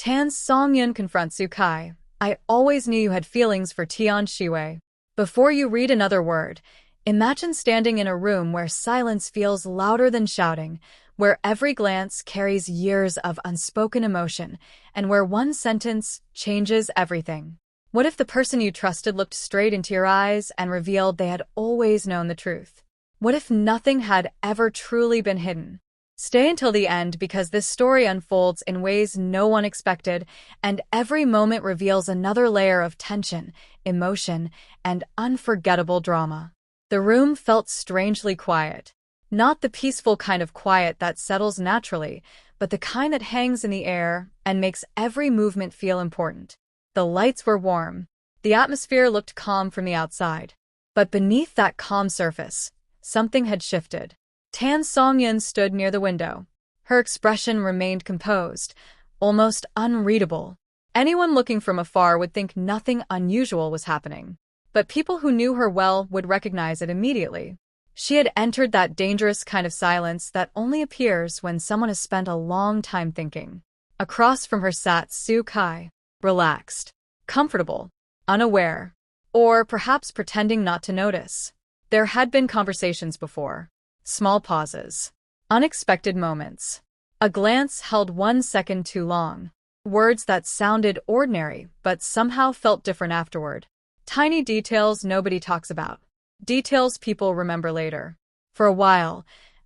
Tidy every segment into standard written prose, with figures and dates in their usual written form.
Tan Songyun confronts Su Kai. I always knew you had feelings for Tian Xiwei. Before you read another word, imagine standing in a room where silence feels louder than shouting, where every glance carries years of unspoken emotion, and where one sentence changes everything. What if the person you trusted looked straight into your eyes and revealed they had always known the truth? What if nothing had ever truly been hidden? Stay until the end because this story unfolds in ways no one expected, and every moment reveals another layer of tension, emotion, and unforgettable drama. The room felt strangely quiet. Not the peaceful kind of quiet that settles naturally, but the kind that hangs in the air and makes every movement feel important. The lights were warm. The atmosphere looked calm from the outside. But beneath that calm surface, something had shifted. Tan Songyun stood near the window. Her expression remained composed, almost unreadable. Anyone looking from afar would think nothing unusual was happening. But people who knew her well would recognize it immediately. She had entered that dangerous kind of silence that only appears when someone has spent a long time thinking. Across from her sat Su Kai, relaxed, comfortable, unaware, or perhaps pretending not to notice. There had been conversations before. Small pauses. Unexpected moments. A glance held 1 second too long. Words that sounded ordinary but somehow felt different afterward. Tiny details nobody talks about. Details people remember later. For a while,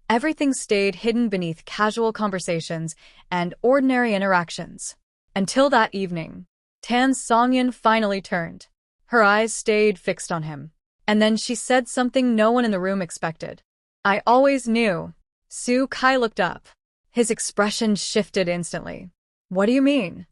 everything stayed hidden beneath casual conversations and ordinary interactions. Until that evening, Tan Songyun finally turned. Her eyes stayed fixed on him. And then she said something no one in the room expected. I always knew. Su Kai looked up. His expression shifted instantly. What do you mean?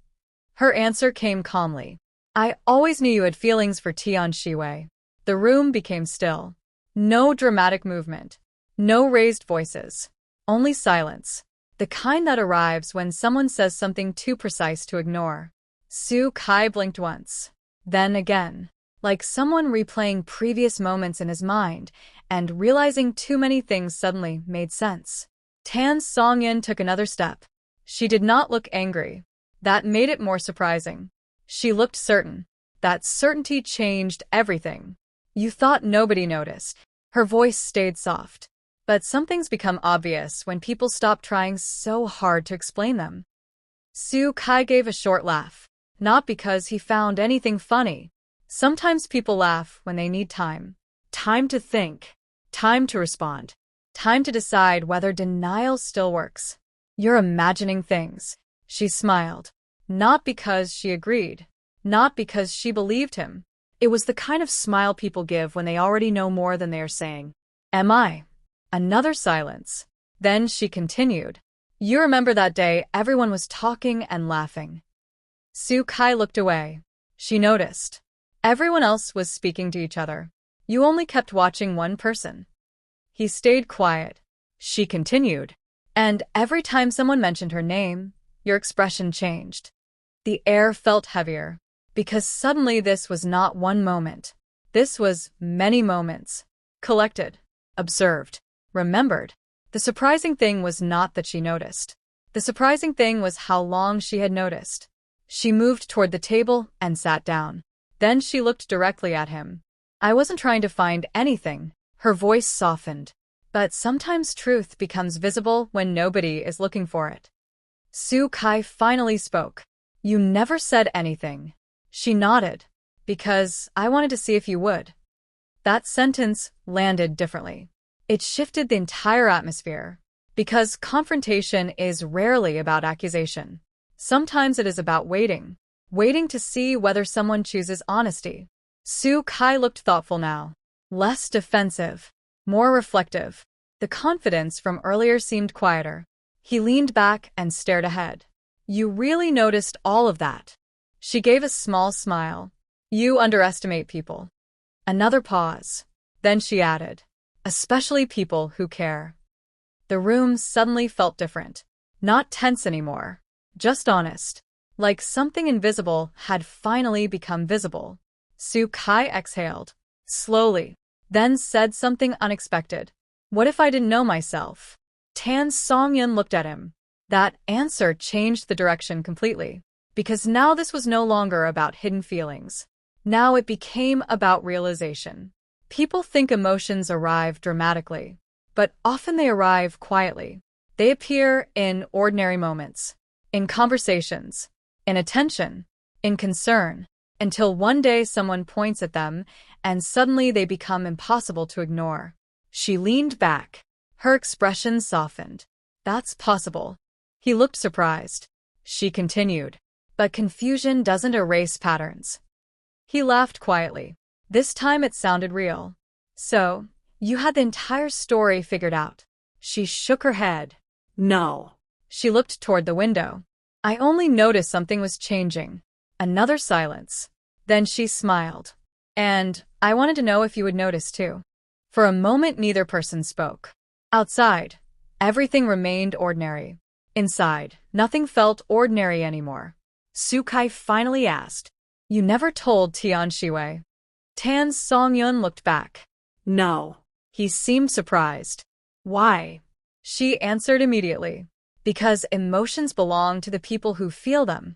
Her answer came calmly. I always knew you had feelings for Tian Xiwei. The room became still. No dramatic movement. No raised voices. Only silence. The kind that arrives when someone says something too precise to ignore. Su Kai blinked once. Then again. Like someone replaying previous moments in his mind, and realizing too many things suddenly made sense. Tan Songyun took another step. She did not look angry. That made it more surprising. She looked certain. That certainty changed everything. You thought nobody noticed. Her voice stayed soft. But some things become obvious when people stop trying so hard to explain them. Su Kai gave a short laugh. Not because he found anything funny. Sometimes people laugh when they need time. Time to think. Time to respond. Time to decide whether denial still works. You're imagining things. She smiled. Not because she agreed. Not because she believed him. It was the kind of smile people give when they already know more than they are saying. Am I? Another silence. Then she continued. You remember that day everyone was talking and laughing. Su Kai looked away. She noticed. Everyone else was speaking to each other. You only kept watching one person. He stayed quiet. She continued. And every time someone mentioned her name, your expression changed. The air felt heavier. Because suddenly this was not one moment. This was many moments. Collected. Observed. Remembered. The surprising thing was not that she noticed. The surprising thing was how long she had noticed. She moved toward the table and sat down. Then she looked directly at him. I wasn't trying to find anything. Her voice softened. But sometimes truth becomes visible when nobody is looking for it. Su Kai finally spoke. You never said anything. She nodded. Because I wanted to see if you would. That sentence landed differently. It shifted the entire atmosphere. Because confrontation is rarely about accusation. Sometimes it is about waiting. Waiting to see whether someone chooses honesty. Su Kai looked thoughtful now. Less defensive. More reflective. The confidence from earlier seemed quieter. He leaned back and stared ahead. You really noticed all of that. She gave a small smile. You underestimate people. Another pause. Then she added. Especially people who care. The room suddenly felt different. Not tense anymore. Just honest. Like something invisible had finally become visible. Su Kai exhaled. Slowly. Then said something unexpected. What if I didn't know myself? Tan Songyun looked at him. That answer changed the direction completely. Because now this was no longer about hidden feelings. Now it became about realization. People think emotions arrive dramatically, but often they arrive quietly. They appear in ordinary moments, in conversations, in attention, in concern, until one day someone points at them and suddenly they become impossible to ignore. She leaned back. Her expression softened. That's possible. He looked surprised. She continued. But confusion doesn't erase patterns. He laughed quietly. This time it sounded real. So, you had the entire story figured out. She shook her head. No. She looked toward the window. I only noticed something was changing. Another silence. Then she smiled. And I wanted to know if you would notice too. For a moment neither person spoke. Outside, everything remained ordinary. Inside, nothing felt ordinary anymore. Sukai finally asked, You never told Tian Xiwei. Tan Songyun looked back. No. He seemed surprised. Why? She answered immediately. Because emotions belong to the people who feel them.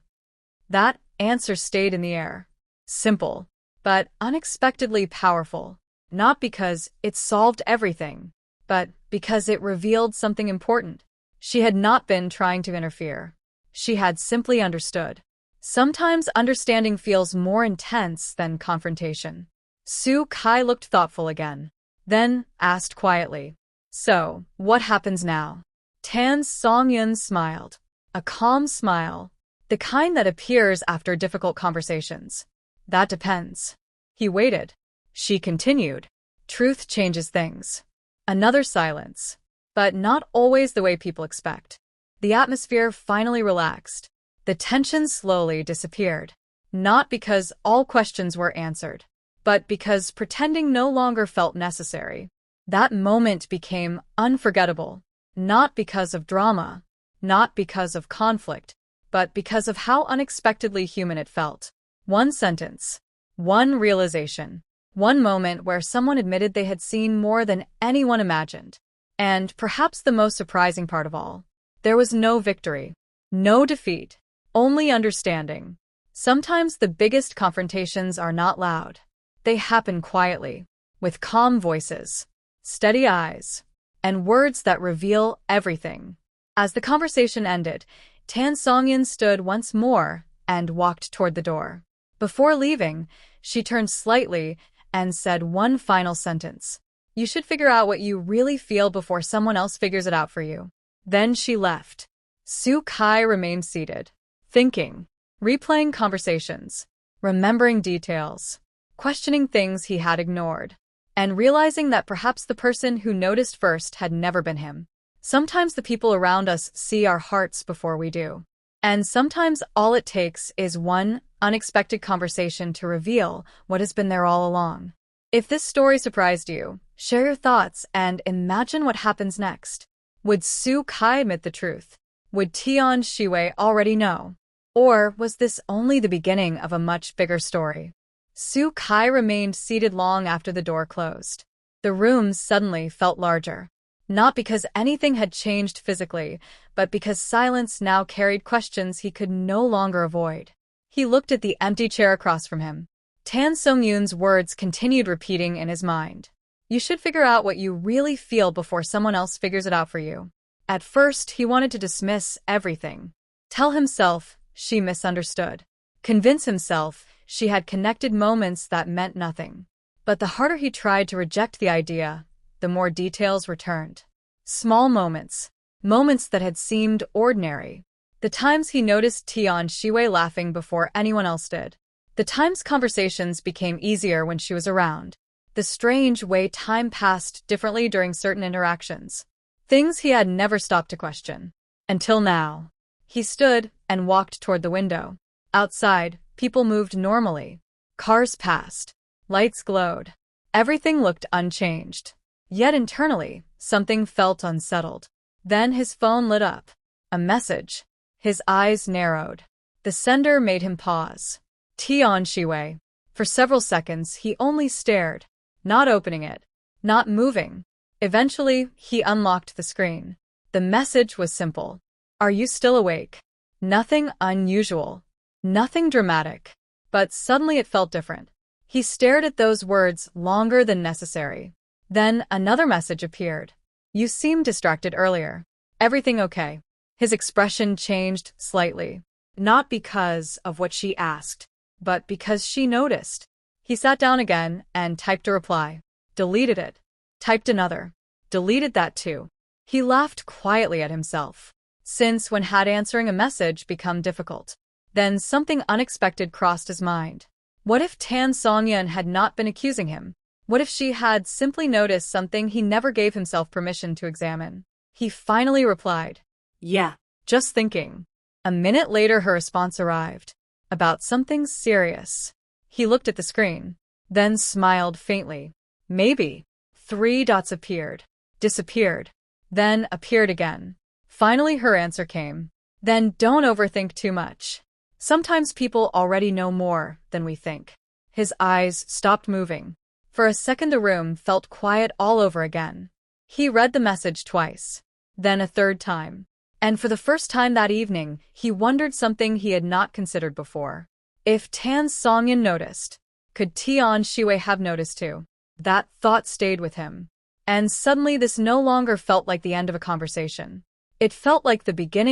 That answer stayed in the air. Simple, but unexpectedly powerful. Not because it solved everything, but because it revealed something important. She had not been trying to interfere. She had simply understood. Sometimes understanding feels more intense than confrontation. Su Kai looked thoughtful again, then asked quietly, So, what happens now? Tan Songyun smiled. A calm smile, the kind that appears after difficult conversations. That depends. He waited. She continued. Truth changes things. Another silence. But not always the way people expect. The atmosphere finally relaxed. The tension slowly disappeared. Not because all questions were answered, but because pretending no longer felt necessary. That moment became unforgettable. Not because of drama, not because of conflict, but because of how unexpectedly human it felt. One sentence, one realization, one moment where someone admitted they had seen more than anyone imagined. And perhaps the most surprising part of all, there was no victory, no defeat, only understanding. Sometimes the biggest confrontations are not loud. They happen quietly, with calm voices, steady eyes, and words that reveal everything. As the conversation ended, Tan Songyun stood once more and walked toward the door. Before leaving, she turned slightly and said one final sentence. You should figure out what you really feel before someone else figures it out for you. Then she left. Su Kai remained seated, thinking, replaying conversations, remembering details, questioning things he had ignored, and realizing that perhaps the person who noticed first had never been him. Sometimes the people around us see our hearts before we do. And sometimes all it takes is one unexpected conversation to reveal what has been there all along. If this story surprised you, share your thoughts and imagine what happens next. Would Su Kai admit the truth? Would Tian Xiwei already know? Or was this only the beginning of a much bigger story? Su Kai remained seated long after the door closed. The room suddenly felt larger. Not because anything had changed physically, but because silence now carried questions he could no longer avoid. He looked at the empty chair across from him. Tan Songyun's words continued repeating in his mind. You should figure out what you really feel before someone else figures it out for you. At first, he wanted to dismiss everything. Tell himself she misunderstood. Convince himself she had connected moments that meant nothing. But the harder he tried to reject the idea, the more details returned. Small moments. Moments that had seemed ordinary. The times he noticed Tian Xiwei laughing before anyone else did. The times conversations became easier when she was around. The strange way time passed differently during certain interactions. Things he had never stopped to question. Until now. He stood and walked toward the window. Outside, people moved normally. Cars passed. Lights glowed. Everything looked unchanged. Yet internally, something felt unsettled. Then his phone lit up. A message. His eyes narrowed. The sender made him pause. Tian Xiwei. For several seconds, he only stared, not opening it, not moving. Eventually, he unlocked the screen. The message was simple. Are you still awake? Nothing unusual. Nothing dramatic. But suddenly it felt different. He stared at those words longer than necessary. Then another message appeared. You seemed distracted earlier. Everything okay? His expression changed slightly. Not because of what she asked, but because she noticed. He sat down again and typed a reply. Deleted it. Typed another. Deleted that too. He laughed quietly at himself. Since when had answering a message become difficult? Then something unexpected crossed his mind. What if Tan Songyun had not been accusing him? What if she had simply noticed something he never gave himself permission to examine? He finally replied. Yeah, just thinking. A minute later her response arrived. About something serious. He looked at the screen, then smiled faintly. Maybe. 3 dots appeared, disappeared, then appeared again. Finally her answer came. Then don't overthink too much. Sometimes people already know more than we think. His eyes stopped moving. For a second the room felt quiet all over again. He read the message twice, then a third time. And for the first time that evening, he wondered something he had not considered before. If Tan Songyun noticed, could Tian Xiwei have noticed too? That thought stayed with him. And suddenly this no longer felt like the end of a conversation. It felt like the beginning of